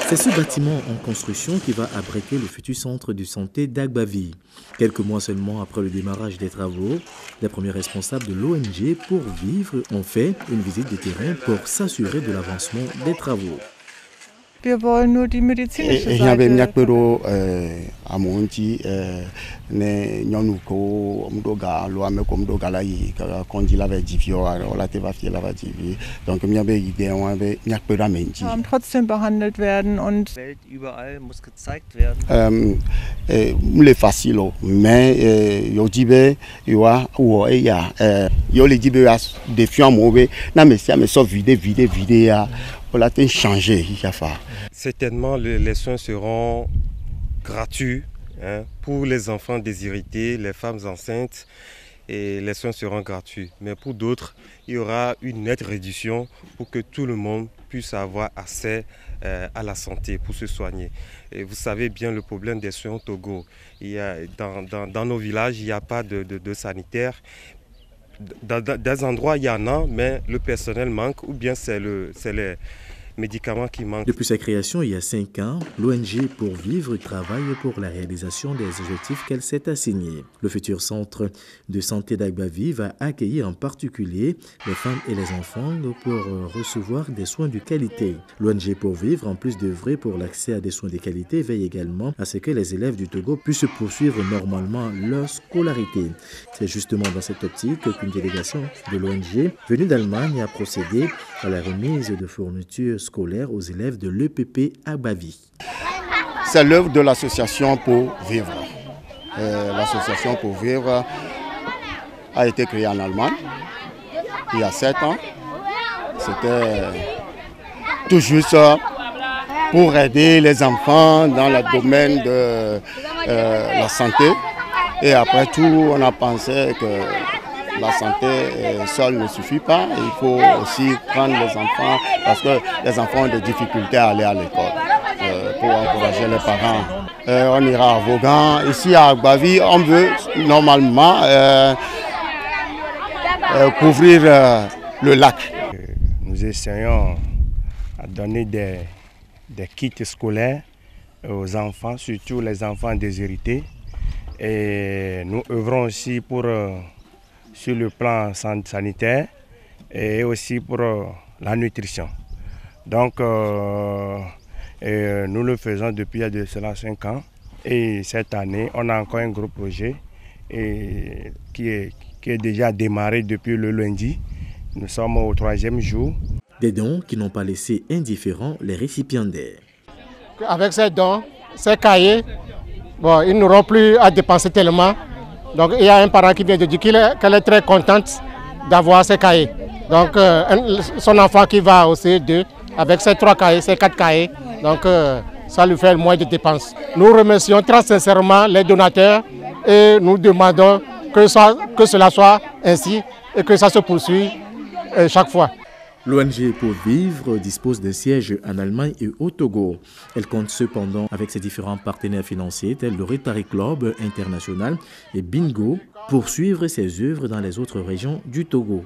C'est ce bâtiment en construction qui va abriter le futur centre de santé d'Agbavi. Quelques mois seulement après le démarrage des travaux, les premiers responsables de l'ONG Pour Vivre ont fait une visite de terrain pour s'assurer de l'avancement des travaux. Wir wollen nur die medizinische Seite. Trotzdem behandelt werden und überall muss gezeigt werden. Les facile, mais yo dibe yo yo le dibe des fiants mauvais, na mais ça me sauve vide ya. Certainement, les soins seront gratuits pour les enfants déshérités, les femmes enceintes, et les soins seront gratuits. Mais pour d'autres, il y aura une nette réduction pour que tout le monde puisse avoir accès à la santé pour se soigner. Et vous savez bien le problème des soins au Togo. Dans nos villages, il n'y a pas de sanitaire. Dans des endroits, il y en a, mais le personnel manque ou bien c'est les médicaments qui manquent. Depuis sa création il y a 5 ans, l'ONG Pour Vivre travaille pour la réalisation des objectifs qu'elle s'est assignés. Le futur centre de santé d'Agbavi va accueillir en particulier les femmes et les enfants pour recevoir des soins de qualité. L'ONG Pour Vivre, en plus d'œuvrer pour l'accès à des soins de qualité, veille également à ce que les élèves du Togo puissent poursuivre normalement leur scolarité. C'est justement dans cette optique qu'une délégation de l'ONG venue d'Allemagne a procédé à la remise de fournitures scolaires aux élèves de l'EPP Agbavi. C'est l'œuvre de l'association Pour Vivre. L'association Pour Vivre a été créée en Allemagne il y a 7 ans. C'était tout juste pour aider les enfants dans le domaine de la santé. Et après tout, on a pensé que la santé seule ne suffit pas. Il faut aussi prendre les enfants parce que les enfants ont des difficultés à aller à l'école pour encourager les parents. On ira à Vaughan. Ici à Agbavi, on veut normalement couvrir le lac. Nous essayons à donner des kits scolaires aux enfants, surtout les enfants déshérités. Et nous œuvrons aussi pour sur le plan sanitaire et aussi pour la nutrition. Donc nous le faisons depuis il y a cela 5 ans et cette année on a encore un gros projet qui est déjà démarré depuis le lundi. Nous sommes au 3e jour. Des dons qui n'ont pas laissé indifférents les récipiendaires. Avec ces dons, ces cahiers, bon, ils n'auront plus à dépenser tellement. Donc il y a un parent qui vient de dire qu'elle est très contente d'avoir ces cahiers. Donc son enfant qui va au CE2 avec ces 3 cahiers, ces 4 cahiers, donc ça lui fait le moins de dépenses. Nous remercions très sincèrement les donateurs et nous demandons que cela soit ainsi et que ça se poursuive chaque fois. L'ONG Pour Vivre dispose d'un siège en Allemagne et au Togo. Elle compte cependant avec ses différents partenaires financiers tels le Rotary Club International et Bingo pour suivre ses œuvres dans les autres régions du Togo.